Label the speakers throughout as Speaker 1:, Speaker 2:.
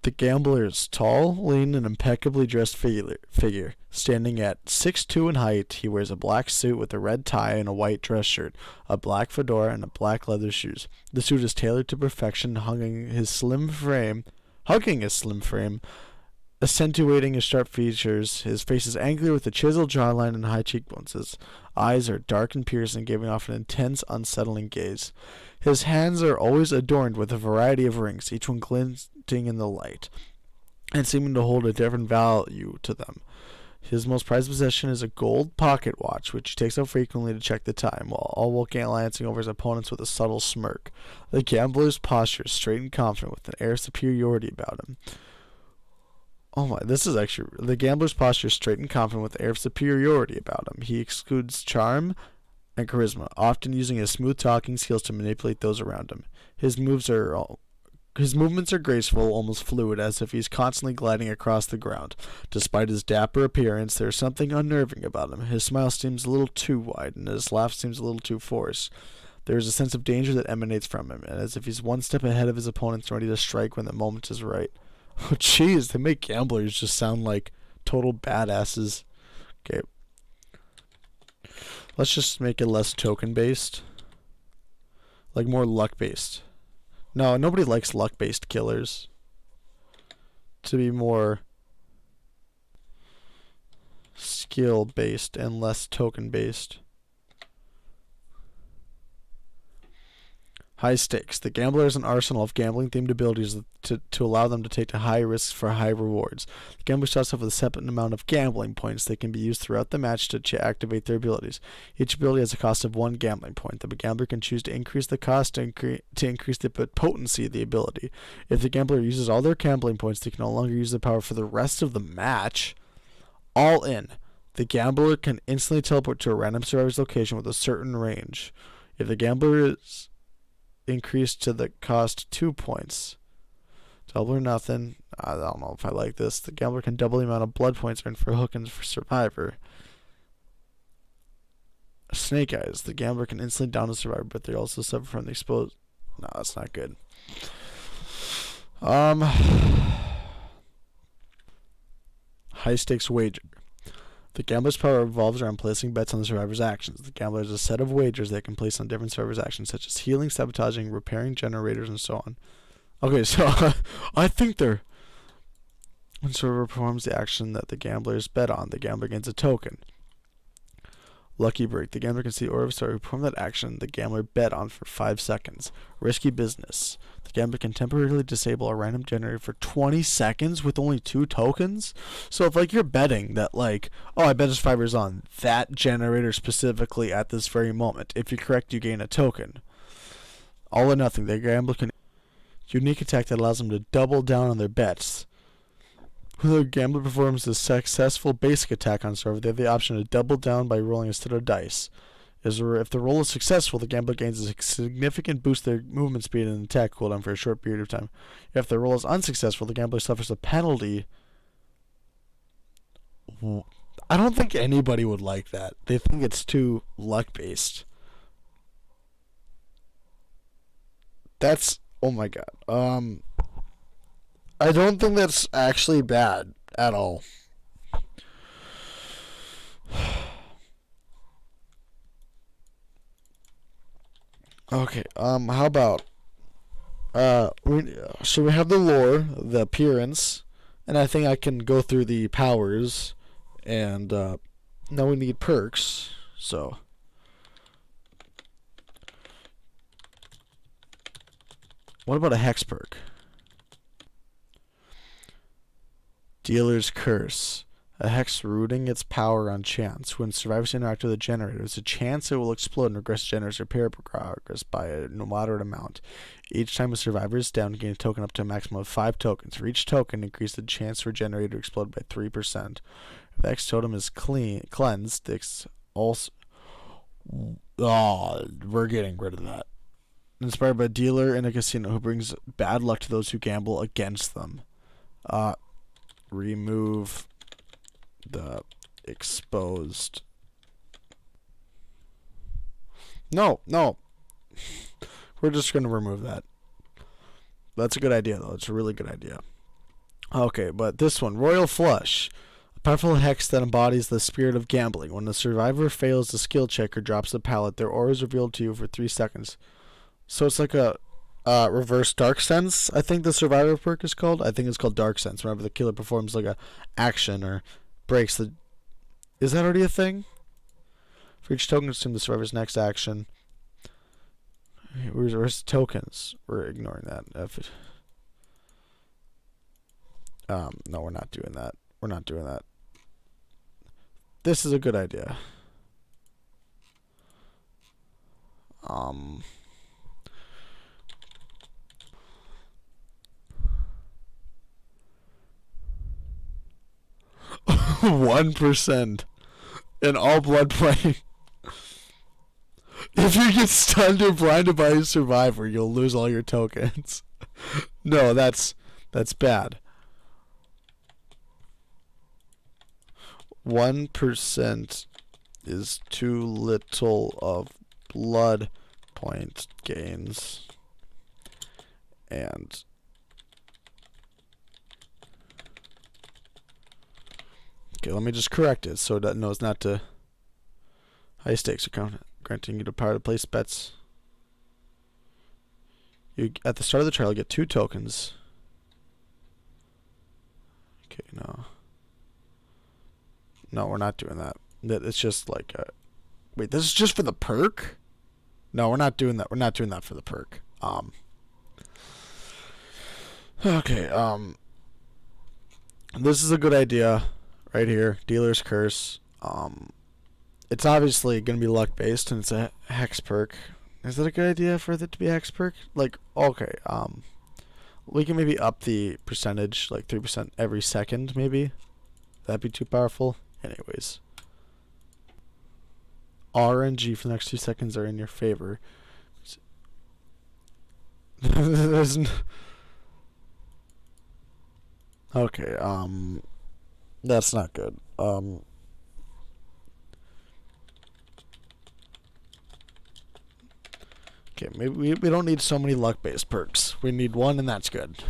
Speaker 1: The gambler's tall, lean, and impeccably dressed figure. Standing at 6'2" in height, he wears a black suit with a red tie and a white dress shirt, a black fedora, and black leather shoes. The suit is tailored to perfection, hugging his slim frame, accentuating his sharp features. His face is angular with a chiseled jawline and high cheekbones. His eyes are dark and piercing, giving off an intense, unsettling gaze. His hands are always adorned with a variety of rings, each one glinting in the light, and seeming to hold a different value to them. His most prized possession is a gold pocket watch, which he takes out frequently to check the time, all while glancing over his opponents with a subtle smirk. The gambler's posture is straight and confident, with an air of superiority about him. Oh my, this is actually... The gambler's posture is straight and confident with an air of superiority about him. He exudes charm and charisma, often using his smooth talking skills to manipulate those around him. His movements are graceful, almost fluid, as if he's constantly gliding across the ground. Despite his dapper appearance, there's something unnerving about him. His smile seems a little too wide, and his laugh seems a little too forced. There is a sense of danger that emanates from him, and as if he's one step ahead of his opponents, ready to strike when the moment is right. Oh, jeez, they make gamblers just sound like total badasses. Okay. Let's just make it less token-based. Like, more luck-based. No, nobody likes luck-based killers. To be more skill-based and less token-based. High stakes. The gambler has an arsenal of gambling-themed abilities to allow them to take high risks for high rewards. The gambler starts off with a separate amount of gambling points that can be used throughout the match to activate their abilities. Each ability has a cost of 1 gambling point. The gambler can choose to increase the cost to increase the potency of the ability. If the gambler uses all their gambling points, they can no longer use their power for the rest of the match. All in. The gambler can instantly teleport to a random survivor's location with a certain range. If the gambler is increased to the cost 2 points. Double or nothing. I don't know if I like this. The gambler can double the amount of blood points earned for hook and for survivor. Snake eyes. The gambler can instantly down a survivor, but they also suffer from the exposed. No, that's not good. High stakes wager. The gambler's power revolves around placing bets on the survivor's actions. The gambler has a set of wagers they can place on different survivor's actions, such as healing, sabotaging, repairing generators, and so on. Okay, so I think when survivor performs the action that the gambler is bet on, the gambler gains a token. Lucky break. The gambler can see or who perform that action the gambler bet on for 5 seconds. Risky business. The gambler can temporarily disable a random generator for 20 seconds with only 2 tokens. So if like you're betting that like, oh, I bet this survivor's on that generator specifically at this very moment. If you're correct, you gain a token. All or nothing. The gambler can unique attack that allows them to double down on their bets. When the gambler performs a successful basic attack on server, they have the option to double down by rolling a set of dice. If the roll is successful, the gambler gains a significant boost to their movement speed and attack cooldown for a short period of time. If the roll is unsuccessful, the gambler suffers a penalty. I don't think anybody would like that. They think it's too luck-based. That's... oh my god. I don't think that's actually bad at all. Okay, how about so we have the lore, the appearance, and I think I can go through the powers, and now we need perks. So what about a hex perk? Dealer's Curse. A hex rooting its power on chance. When survivors interact with a generator, there's a chance it will explode and regress generator's repair progress by a moderate amount. Each time a survivor is down, gain a token up to a maximum of 5 tokens. For each token, increase the chance for a generator to explode by 3%. If the hex totem is cleansed, it's also... oh, we're getting rid of that. Inspired by a dealer in a casino who brings bad luck to those who gamble against them. Remove the exposed. No. We're just going to remove that. That's a good idea, though. It's a really good idea. Okay, but this one, Royal Flush. A powerful hex that embodies the spirit of gambling. When the survivor fails the skill check or drops the pallet, their aura is revealed to you for 3 seconds. So it's like a reverse Dark Sense, I think the survivor perk is called. I think it's called Dark Sense. Whenever the killer performs like a action or breaks the... Is that already a thing? For each token, assume the survivor's next action. Where's tokens? We're ignoring that. No, we're not doing that. We're not doing that. This is a good idea. 1% in all blood play. If you get stunned or blinded by a survivor, you'll lose all your tokens. No, that's bad. 1% is too little of blood point gains. And okay, let me just correct it so that it knows not to. High stakes account granting you the power to place bets. You at the start of the trial get 2 tokens. Okay, no. No, we're not doing that. It's just like wait, this is just for the perk? No, we're not doing that. We're not doing that for the perk. Okay, this is a good idea right here. Dealer's Curse. It's obviously going to be luck based and it's a hex perk. Is that a good idea for it to be a hex perk? Like, okay, we can maybe up the percentage, like 3% every second, maybe. That'd be too powerful. Anyways. RNG for the next 2 seconds are in your favor. Okay, that's not good. Okay, maybe we don't need so many luck-based perks. We need 1, and that's good.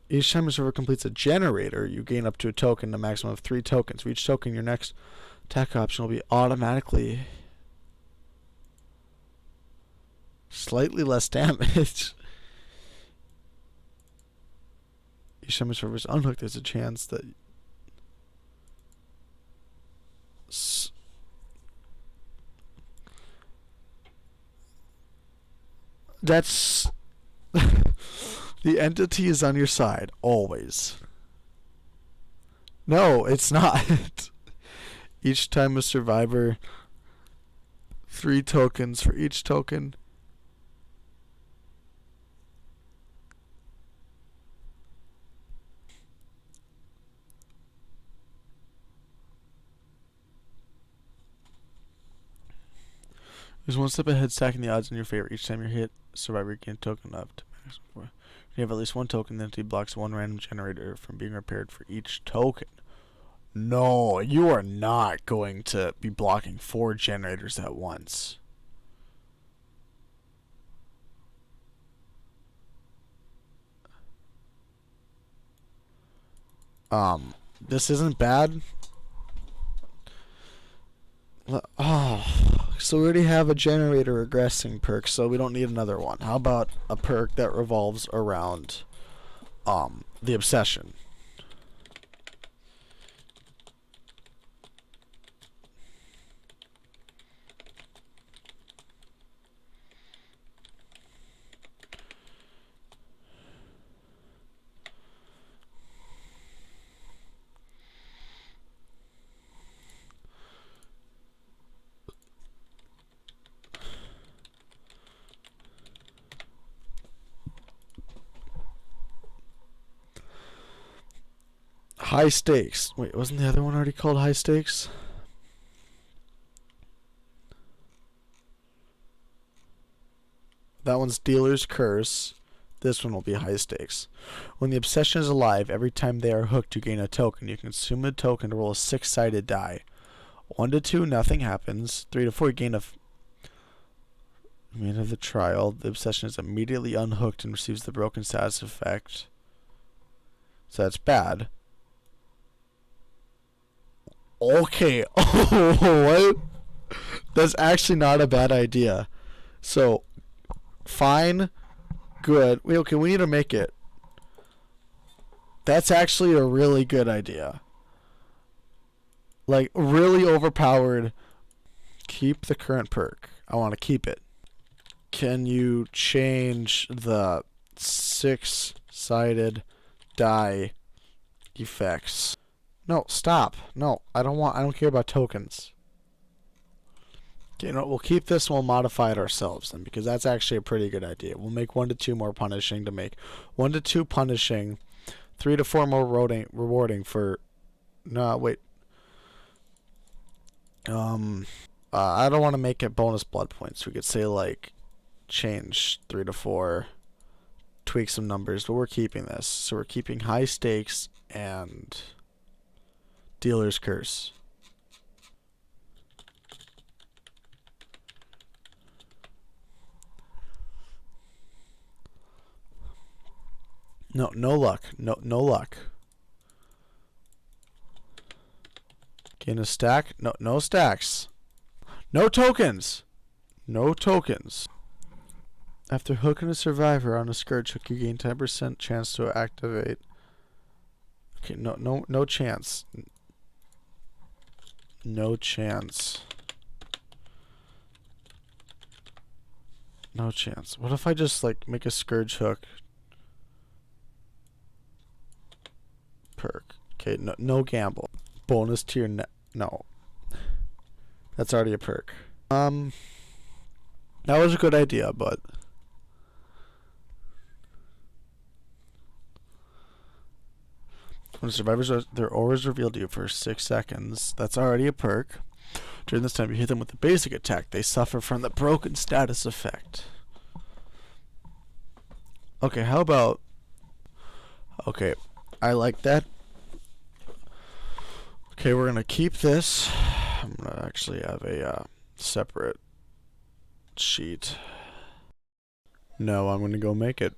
Speaker 1: Each time a server completes a generator, you gain up to a token, a maximum of 3 tokens. For each token, your next attack option will be automatically slightly less damage. Each time a server is unhooked, there's a chance that that's the entity is on your side always. No, it's not. Each time a survivor, 3 tokens for each token. There's 1 step ahead, stacking the odds in your favor. Each time you're hit, survivor gain a token up to maximum. You have at least 1 token, the entity blocks 1 random generator from being repaired for each token. No, you are not going to be blocking 4 generators at once. This isn't bad. Oh, so we already have a generator regressing perk, so we don't need another one. How about a perk that revolves around the obsession? High stakes. Wait, wasn't the other one already called high stakes? That one's Dealer's Curse. This one will be high stakes. When the obsession is alive, every time they are hooked, you gain a token. You consume a token to roll a 6-sided die. 1 to 2, nothing happens. 3 to 4, you gain a At of the trial, the obsession is immediately unhooked and receives the broken status effect. So that's bad. Okay. What? That's actually not a bad idea. So, fine, good. Wait, okay, we need to make it. That's actually a really good idea. Like, really overpowered. Keep the current perk. I want to keep it. Can you change the 6-sided die effects? No, stop. No, I don't care about tokens. Okay, we'll keep this and we'll modify it ourselves then, because that's actually a pretty good idea. We'll make 1 to 2 more punishing to make 1 to 2 punishing, 3 to 4 more rewarding for. No, wait. I don't want to make it bonus blood points. We could say like change 3 to 4, tweak some numbers, but we're keeping this. So we're keeping high stakes and dealer's curse. No luck. No luck. Gain a stack. No stacks. No tokens. No tokens. After hooking a survivor on a scourge hook, you gain 10% chance to activate. Okay, no chance. No chance. No chance. What if I just like make a scourge hook perk? Okay, no gamble. Bonus to your no. That's already a perk. That was a good idea, but when survivors are their auras revealed to you for 6 seconds, that's already a perk. During this time, you hit them with a basic attack. They suffer from the broken status effect. Okay, how about? Okay, I like that. Okay, we're gonna keep this. I'm gonna actually have a separate sheet. No, I'm gonna go make it.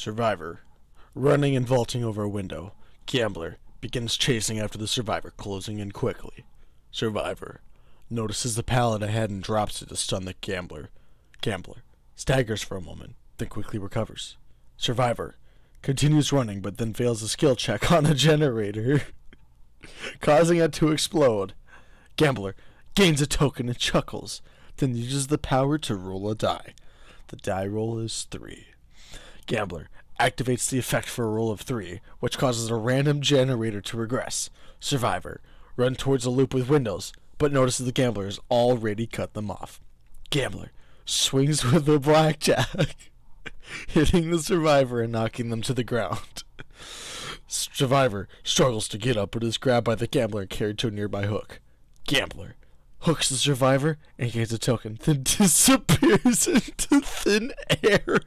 Speaker 1: Survivor. Running and vaulting over a window. Gambler begins chasing after the survivor, closing in quickly. Survivor notices the pallet ahead and drops it to stun the gambler. Gambler staggers for a moment, then quickly recovers. Survivor continues running, but then fails a skill check on a generator, causing it to explode. Gambler gains a token and chuckles, then uses the power to roll a die. The die roll is 3. Gambler activates the effect for a roll of 3, which causes a random generator to regress. Survivor runs towards a loop with windows, but notices the gambler has already cut them off. Gambler swings with the blackjack, hitting the survivor and knocking them to the ground. Survivor struggles to get up, but is grabbed by the gambler and carried to a nearby hook. Gambler hooks the survivor and gains a token, then disappears into thin air.